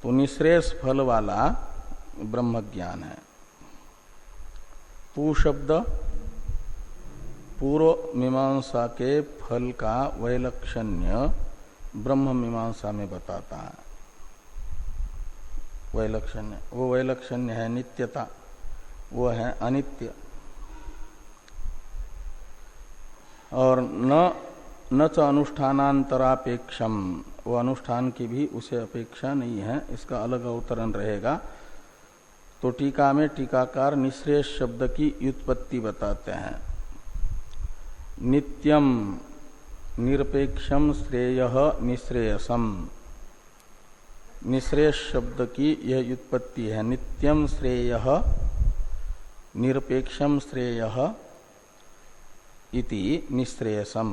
तो निश्रेयस फल वाला ब्रह्म ज्ञान है। तू शब्द पूर्व मीमांसा के फल का वैलक्षण्य ब्रह्म मीमांसा में बताता है। वैलक्षण्य, वो वैलक्षण्य है नित्यता, वो है अनित्य। और न च अनुष्ठानांतरापेक्षम, वो अनुष्ठान की भी उसे अपेक्षा नहीं है। इसका अलग अवतरण रहेगा। तो टीका में टीकाकार निश्रेयस शब्द की व्युत्पत्ति बताते हैं। नित्यम निरपेक्षम श्रेयः निश्रेयसम। निश्रेयस शब्द की यह व्युत्पत्ति है। नित्यम श्रेयः निरपेक्षम श्रेयः इति निश्रेयसम।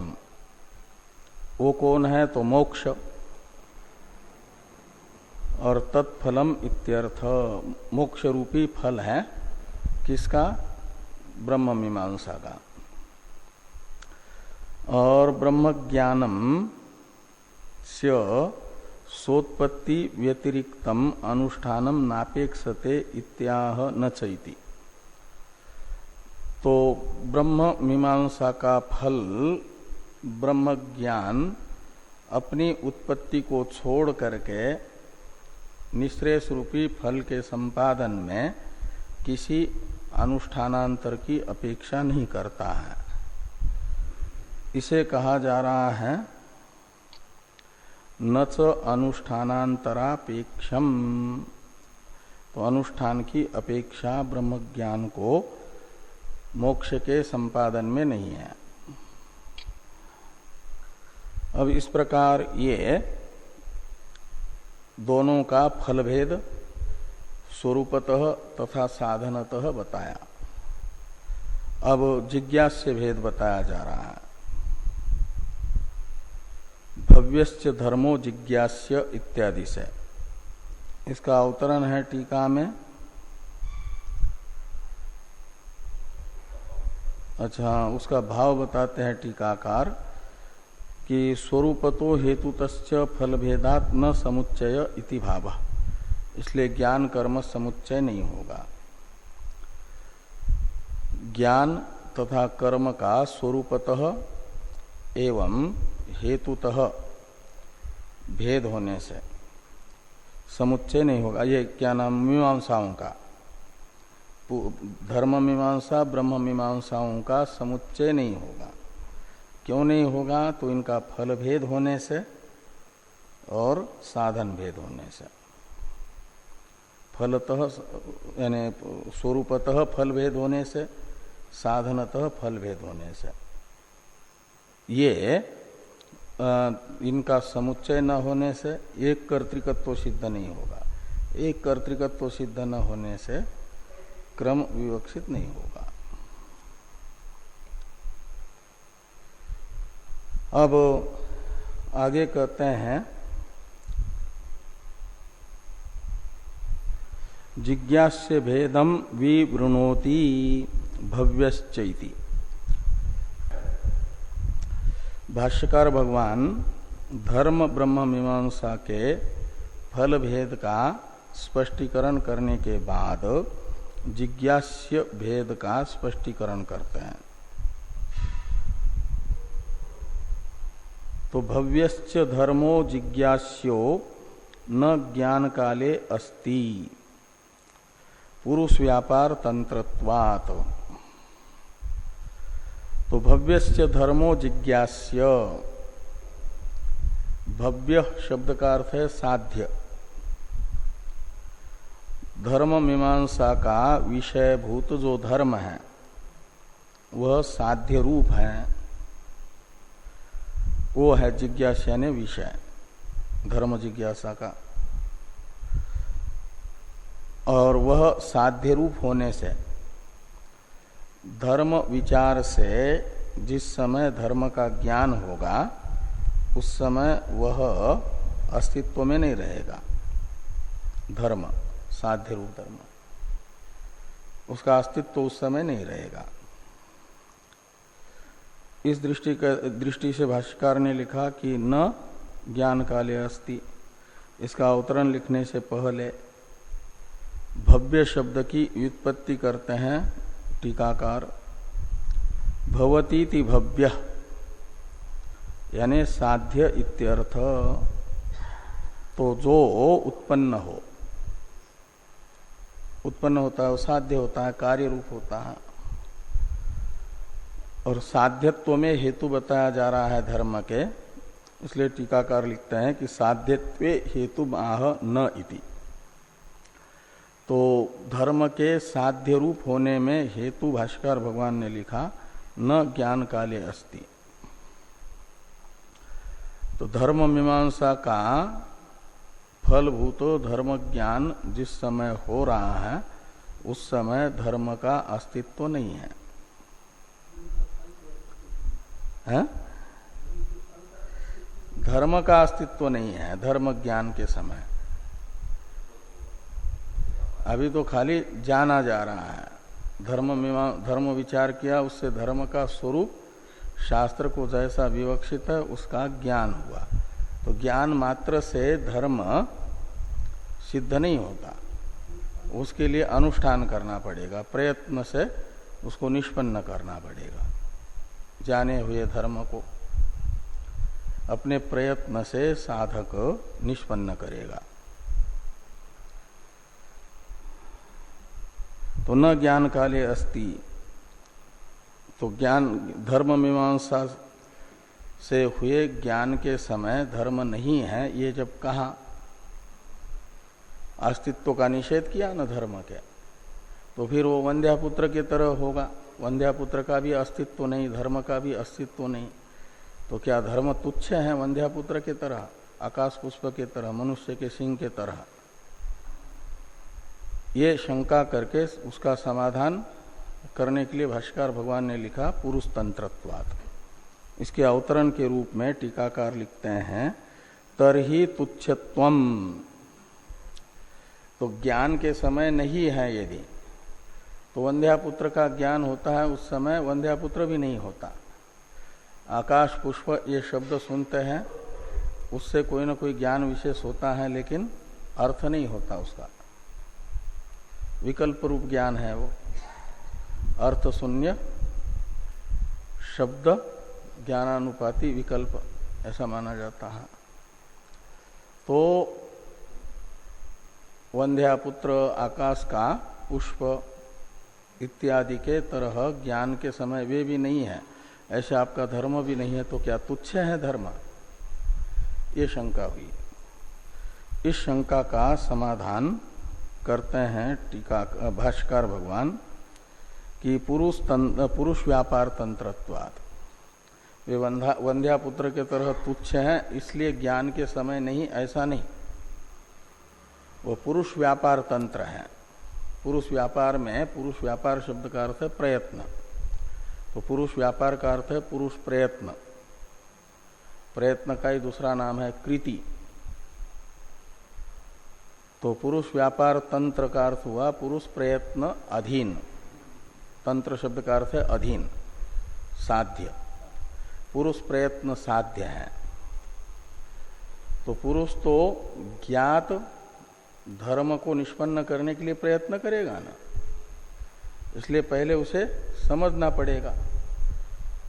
वो कौन है? तो मोक्ष और तत्फलम इत्यर्थ। मोक्ष रूपी फल है किसका? ब्रह्म मीमांसा का। और ब्रह्म ज्ञानम से सोत्पत्ति व्यतिरिक्तम अनुष्ठानम नापेक्षते इत्याह न चैति। तो ब्रह्म मीमांसा का फल ब्रह्म ज्ञान अपनी उत्पत्ति को छोड़ करके निश्रेयस रूपी फल के संपादन में किसी अनुष्ठानांतर की अपेक्षा नहीं करता है। इसे कहा जा रहा है न च अनुष्ठानांतरापेक्षम। तो अनुष्ठान की अपेक्षा ब्रह्म ज्ञान को मोक्ष के संपादन में नहीं है। अब इस प्रकार ये दोनों का फल भेद स्वरूपतः तथा साधनतः बताया। अब जिज्ञास्य भेद बताया जा रहा है। भव्यश्च धर्मो जिज्ञास्य इत्यादि से। इसका अवतरण है टीका में। अच्छा, उसका भाव बताते हैं टीकाकार कि स्वरूपतो हेतुतश्च फल भेदात् न समुच्चय इति भावः। इसलिए ज्ञान कर्म समुच्चय नहीं होगा। ज्ञान तथा कर्म का स्वरूपतः एवं हेतुतः भेद होने से समुच्चय नहीं होगा। ये क्या नाम? मीमांसाओं का धर्म मीमांसा ब्रह्म मीमांसाओं का समुच्चय नहीं होगा। क्यों नहीं होगा? तो इनका फल भेद होने से और साधन भेद होने से। फलतः यानी स्वरूपतः फल भेद होने से, साधनतः फल भेद होने से, ये इनका समुच्चय न होने से एक कर्तृकत्व सिद्ध नहीं होगा। एक कर्तृकत्व सिद्ध न होने से क्रम विवक्षित नहीं होगा। अब आगे कहते हैं जिज्ञास्य भेदम विवृणोति भव्यश्चैति। भाष्यकार भगवान धर्म ब्रह्म मीमांसा के फल भेद का स्पष्टीकरण करने के बाद जिज्ञास्य भेद का स्पष्टीकरण करते हैं। तो भव्यश्च धर्मो जिज्ञास्यो न ज्ञान काले अस्ति पुरुष व्यापार तंत्रत्वात्। तो भव्यश्च धर्मो जिज्ञास्य, भव्य शब्द का अर्थ है साध्य। धर्म मीमांसा का विषयभूत जो धर्म है वह साध्य रूप है, वो है जिज्ञासा ने विषय, धर्म जिज्ञासा का। और वह साध्य रूप होने से धर्म विचार से जिस समय धर्म का ज्ञान होगा उस समय वह अस्तित्व में नहीं रहेगा। धर्म साध्य रूप धर्म, उसका अस्तित्व उस समय नहीं रहेगा। इस दृष्टि से भाष्यकार ने लिखा कि न ज्ञान काले अस्ति। इसका अवतरण लिखने से पहले भव्य शब्द की व्युत्पत्ति करते हैं टीकाकार। भवतीति भव्य यानी साध्य इत्यर्थ। तो जो उत्पन्न हो, उत्पन्न होता है वो साध्य होता है, कार्य रूप होता है। और साध्यत्व में हेतु बताया जा रहा है धर्म के, इसलिए टीकाकार लिखते हैं कि साध्यत्वे हेतु आह न इति। तो धर्म के साध्य रूप होने में हेतु भाष्यकार भगवान ने लिखा न ज्ञान काले अस्ति। तो धर्म मीमांसा का फलभूत धर्म ज्ञान जिस समय हो रहा है उस समय धर्म का अस्तित्व नहीं है, धर्म का अस्तित्व नहीं है धर्म ज्ञान के समय। अभी तो खाली जाना जा रहा है, धर्म विचार किया, उससे धर्म का स्वरूप शास्त्र को जैसा विवक्षित है उसका ज्ञान हुआ। तो ज्ञान मात्र से धर्म सिद्ध नहीं होता, उसके लिए अनुष्ठान करना पड़ेगा, प्रयत्न से उसको निष्पन्न करना पड़ेगा। जाने हुए धर्म को अपने प्रयत्न से साधक निष्पन्न करेगा। तो न ज्ञान काले अस्ति। तो ज्ञान धर्म मीमांसा से हुए ज्ञान के समय धर्म नहीं है, ये जब कहा, अस्तित्व का निषेध किया न धर्म के, तो फिर वो वंध्यापुत्र की तरह होगा। वंध्यापुत्र का भी अस्तित्व नहीं, धर्म का भी अस्तित्व नहीं। तो क्या धर्म तुच्छ है वंध्यापुत्र की तरह, आकाश पुष्प की तरह, मनुष्य के सिंह के तरह? ये शंका करके उसका समाधान करने के लिए भाष्यकार भगवान ने लिखा पुरुष तंत्रत्वात्। इसके अवतरण के रूप में टीकाकार लिखते हैं तरहि तुच्छत्वम। तो ज्ञान के समय नहीं है यदि, तो वंध्यापुत्र का ज्ञान होता है उस समय वंध्यापुत्र भी नहीं होता। आकाश पुष्प ये शब्द सुनते हैं, उससे कोई ना कोई ज्ञान विशेष होता है, लेकिन अर्थ नहीं होता उसका, विकल्प रूप ज्ञान है वो, अर्थ शून्य शब्द ज्ञानानुपाति विकल्प ऐसा माना जाता है। तो वंध्यापुत्र आकाश का पुष्प इत्यादि के तरह ज्ञान के समय वे भी नहीं है, ऐसे आपका धर्म भी नहीं है, तो क्या तुच्छ है धर्म? ये शंका हुई। इस शंका का समाधान करते हैं टीका भाष्यकार भगवान कि पुरुष व्यापार तंत्रत्वात्, वे वंध्यापुत्र के तरह तुच्छ हैं इसलिए ज्ञान के समय नहीं, ऐसा नहीं। वो पुरुष व्यापार तंत्र है। पुरुष व्यापार में, पुरुष व्यापार शब्द का अर्थ है प्रयत्न, तो पुरुष व्यापार का अर्थ है पुरुष प्रयत्न। प्रयत्न का ही दूसरा नाम है कृति। तो पुरुष व्यापार तंत्र का अर्थ हुआ पुरुष प्रयत्न अधीन। तंत्र शब्द का अर्थ है अधीन, साध्य। पुरुष प्रयत्न साध्य है। तो पुरुष तो ज्ञात धर्म को निष्पन्न करने के लिए प्रयत्न करेगा ना, इसलिए पहले उसे समझना पड़ेगा।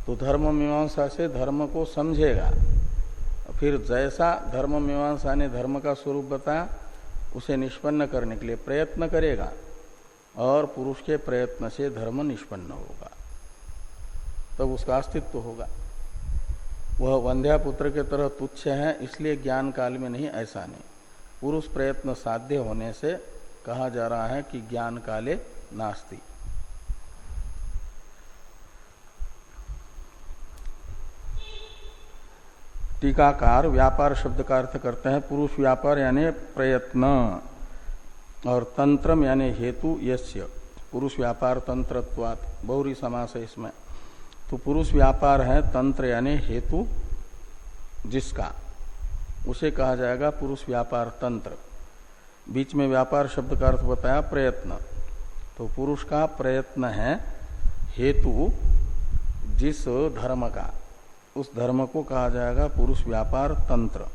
तो धर्म मीमांसा से धर्म को समझेगा, फिर जैसा धर्म मीमांसा ने धर्म का स्वरूप बताया उसे निष्पन्न करने के लिए प्रयत्न करेगा, और पुरुष के प्रयत्न से धर्म निष्पन्न होगा, तब उसका अस्तित्व होगा। वह वंध्यापुत्र के तरह तुच्छ है इसलिए ज्ञान काल में नहीं, ऐसा नहीं। पुरुष प्रयत्न साध्य होने से कहा जा रहा है कि ज्ञान काले नास्ति। टीकाकार व्यापार शब्द का अर्थ करते हैं पुरुष व्यापार यानी प्रयत्न, और तंत्रम यानी हेतु यस्य, पुरुष व्यापार तंत्रत्वात्, बहुरी समास है इसमें। तो पुरुष व्यापार है तंत्र यानी हेतु जिसका, उसे कहा जाएगा पुरुष व्यापार तंत्र। बीच में व्यापार शब्द का अर्थ बताया प्रयत्न, तो पुरुष का प्रयत्न है हेतु जिस धर्म का, उस धर्म को कहा जाएगा पुरुष व्यापार तंत्र।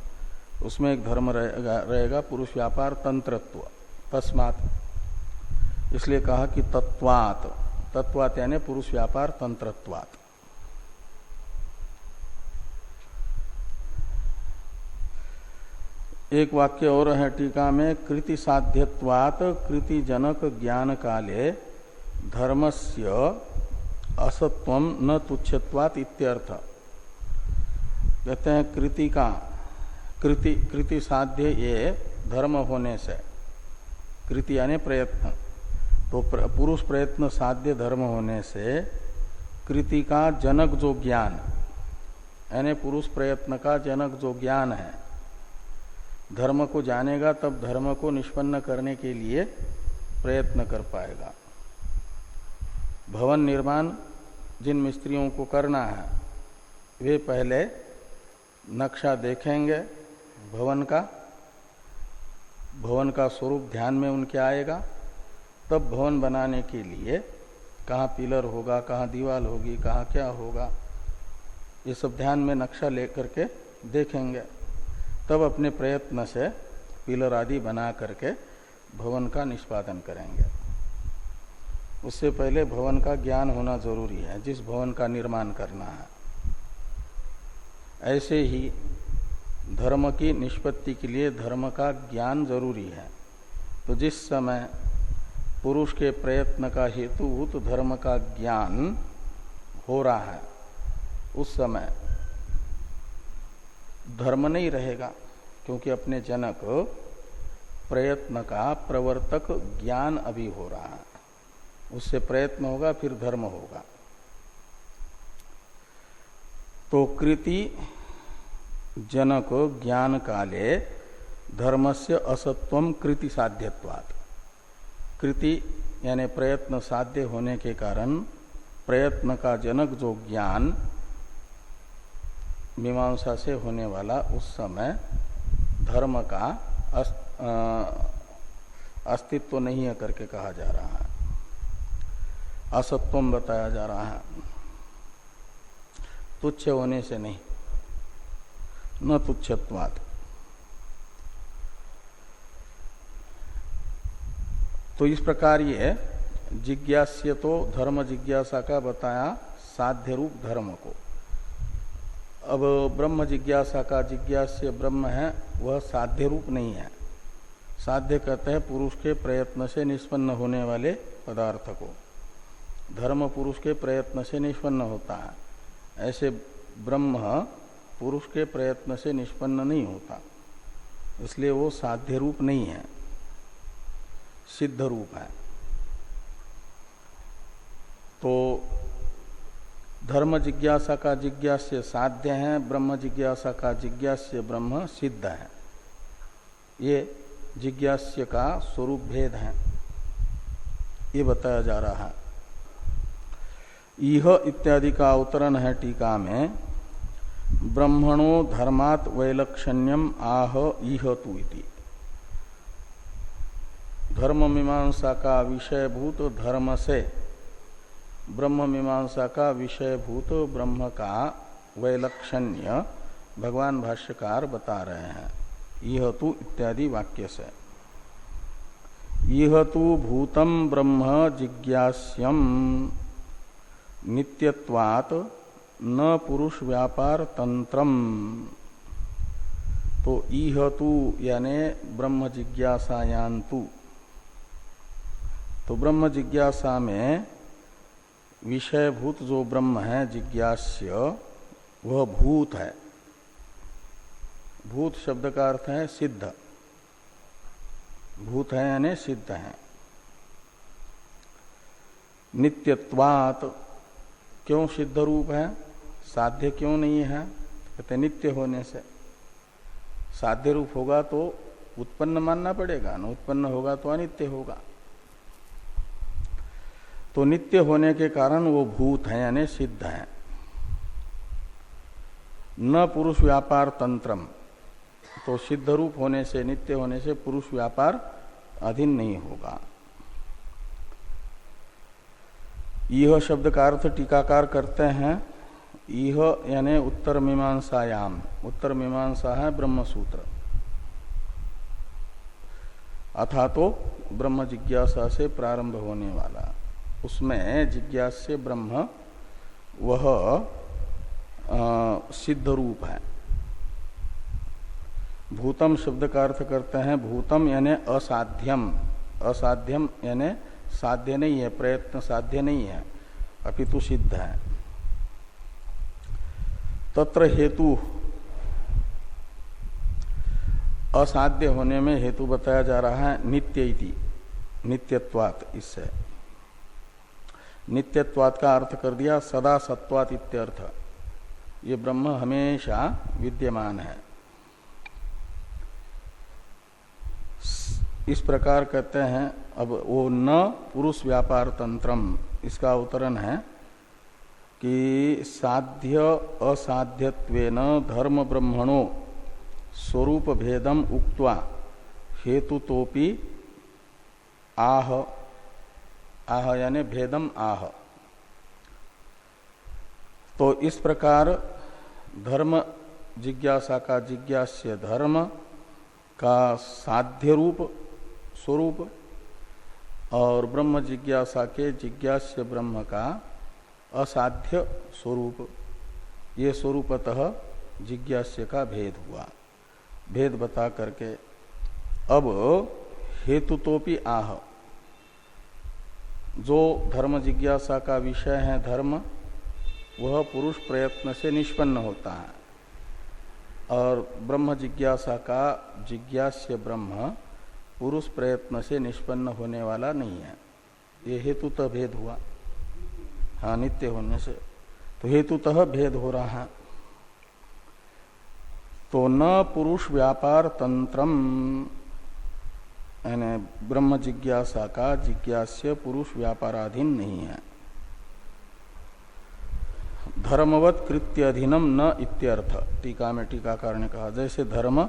उसमें एक धर्म रहेगा पुरुष व्यापार तंत्रत्व, तस्मात्, इसलिए कहा कि तत्वात्, तत्वात् यानी पुरुष व्यापार तंत्रत्वात्। एक वाक्य और है टीका में, कृति साध्यत्वात् कृति जनक ज्ञान काले धर्मस्य असत्वम न तुच्छत्वात् इत्यर्थ। कहते हैं कृति का, कृति साध्य ये धर्म होने से, कृति यानी प्रयत्न, तो पुरुष प्रयत्न साध्य धर्म होने से कृति का जनक जो ज्ञान, यानी पुरुष प्रयत्न का जनक जो ज्ञान है, धर्म को जानेगा तब धर्म को निष्पन्न करने के लिए प्रयत्न कर पाएगा। भवन निर्माण जिन मिस्त्रियों को करना है वे पहले नक्शा देखेंगे भवन का स्वरूप ध्यान में उनके आएगा, तब भवन बनाने के लिए कहाँ पिलर होगा, कहाँ दीवार होगी, कहाँ क्या होगा, ये सब ध्यान में नक्शा लेकर के देखेंगे, तब अपने प्रयत्न से पिलर आदि बना करके भवन का निष्पादन करेंगे। उससे पहले भवन का ज्ञान होना जरूरी है, जिस भवन का निर्माण करना है। ऐसे ही धर्म की निष्पत्ति के लिए धर्म का ज्ञान जरूरी है। तो जिस समय पुरुष के प्रयत्न का हेतुभूत धर्म का ज्ञान हो रहा है, उस समय धर्म नहीं रहेगा, क्योंकि अपने जनक प्रयत्न का प्रवर्तक ज्ञान अभी हो रहा है, उससे प्रयत्न होगा फिर धर्म होगा। तो कृति जनक ज्ञान काले धर्मस्य असत्वम कृति साध्यत्वात्, कृति यानी प्रयत्न साध्य होने के कारण प्रयत्न का जनक जो ज्ञान मीमांसा से होने वाला, उस समय धर्म का अस्तित्व नहीं है करके कहा जा रहा है, असत्वम बताया जा रहा है, तुच्छ होने से नहीं, न तुच्छत्वात्। तो इस प्रकार ये जिज्ञास्य तो धर्म जिज्ञासा का बताया साध्य रूप धर्म को। अब ब्रह्म जिज्ञासा का जिज्ञास्य ब्रह्म है, वह साध्य रूप नहीं है। साध्य कहते हैं पुरुष के प्रयत्न से निष्पन्न होने वाले पदार्थ को, धर्म पुरुष के प्रयत्न से निष्पन्न होता है, ऐसे ब्रह्म पुरुष के प्रयत्न से निष्पन्न नहीं होता, इसलिए वो साध्य रूप नहीं है, सिद्ध रूप है। तो धर्म जिज्ञासा का जिज्ञास्य साध्य है, ब्रह्म जिज्ञासा का जिज्ञास्य ब्रह्म सिद्ध है। ये जिज्ञास्य का स्वरूप भेद है, ये बताया जा रहा है। इह इत्यादि का अवतरण है टीका में, ब्रह्मणो धर्मात् वैलक्षण्यम आह इह तु इति। धर्म मीमांसा का विषयभूत धर्म से ब्रह्म मीमांसा का विषयभूत ब्रह्म का वैलक्षण्य भगवान भाष्यकार बता रहे हैं यह तु इत्यादि वाक्य से। यह तु भूतम ब्रह्म जिज्ञास्यम नित्यत्वात् न पुरुष व्यापार तंत्रम। तो इह तु यानी ब्रह्म जिज्ञासायान्तु, तो ब्रह्म जिज्ञासा में विषयभूत जो ब्रह्म है जिज्ञास्य, वह भूत है। भूत शब्द का अर्थ है सिद्ध, भूत है यानी सिद्ध है। नित्यत्वात्, क्यों सिद्ध रूप है, साध्य क्यों नहीं है, कहते नित्य होने से। साध्य रूप होगा तो उत्पन्न मानना पड़ेगा, न उत्पन्न होगा तो अनित्य होगा। तो नित्य होने के कारण वो भूत है यानी सिद्ध है। न पुरुष व्यापार तंत्रम, तो सिद्ध रूप होने से, नित्य होने से पुरुष व्यापार अधीन नहीं होगा। यह शब्द का अर्थ टीकाकार करते हैं, यह यानी उत्तर मीमांसायाम, उत्तर मीमांसा है ब्रह्म सूत्र, अथा तो ब्रह्म जिज्ञासा से प्रारंभ होने वाला, उसमें जिज्ञास्य ब्रह्म वह सिद्ध रूप है। भूतम शब्द का अर्थ करते हैं भूतम यानी असाध्यम, असाध्यम यानी साध्य नहीं है, प्रयत्न साध्य नहीं है, अपितु सिद्ध है। तत्र हेतु, असाध्य होने में हेतु बताया जा रहा है नित्य इति, नित्यत्वात्। इससे नित्यत्वात् का अर्थ कर दिया सदा सत्वात् इत्यर्थ, ये ब्रह्म हमेशा विद्यमान है। इस प्रकार कहते हैं। अब वो न पुरुष व्यापार तंत्रम, इसका अवतरण है कि साध्य असाध्यत्वेन धर्म ब्रह्मणो स्वरूप भेदम उक्त्वा हेतुतोपि आह, आह यानी भेदम आह। तो इस प्रकार धर्म जिज्ञासा का जिज्ञास्य धर्म का साध्य रूप स्वरूप और ब्रह्म जिज्ञासा के जिज्ञास्य ब्रह्म का असाध्य स्वरूप, ये स्वरूपतः जिज्ञास्य का भेद हुआ। भेद बता करके अब हेतुतोपि आह, जो धर्म जिज्ञासा का विषय है धर्म, वह पुरुष प्रयत्न से निष्पन्न होता है, और ब्रह्म जिज्ञासा का जिज्ञास्य ब्रह्म पुरुष प्रयत्न से निष्पन्न होने वाला नहीं है। ये हेतुतः भेद हुआ, हाँ, नित्य होने से। तो हेतुतः भेद हो रहा है। तो न पुरुष व्यापार तंत्रम, यानी ब्रह्म जिज्ञासा का जिज्ञास्य पुरुष व्यापाराधीन नहीं है। धर्मवत कृत्य अधीनम न इत्यर्थ, टीका में टीकाकार ने कहा जैसे धर्म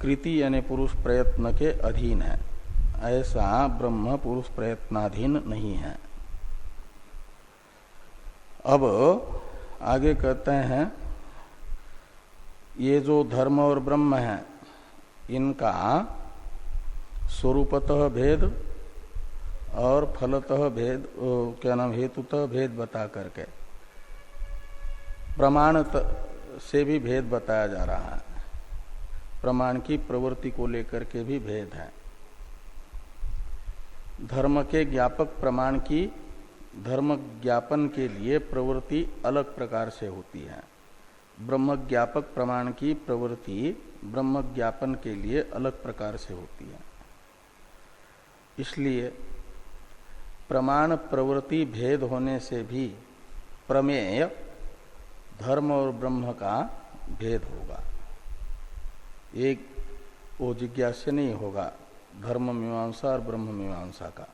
कृति यानी पुरुष प्रयत्न के अधीन है, ऐसा ब्रह्म पुरुष प्रयत्नाधीन नहीं है। अब आगे कहते हैं ये जो धर्म और ब्रह्म है इनका स्वरूपतः भेद और फलतः भेद, क्या नाम, हेतुतः भेद बता करके प्रमाण से भी भेद बताया जा रहा है। प्रमाण की प्रवृत्ति को लेकर के भी भेद है। धर्म के ज्ञापक प्रमाण की धर्म ज्ञापन के लिए प्रवृत्ति अलग प्रकार से होती है। ब्रह्म ज्ञापक प्रमाण की प्रवृत्ति ब्रह्म ज्ञापन के लिए अलग प्रकार से होती है। इसलिए प्रमाण प्रवृत्ति भेद होने से भी प्रमेय धर्म और ब्रह्म का भेद होगा, एक वो जिज्ञास्य नहीं होगा धर्म मीमांसा और ब्रह्म मीमांसा का।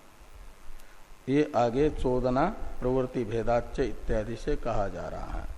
ये आगे चोदना प्रवृत्ति भेदाच्च इत्यादि से कहा जा रहा है।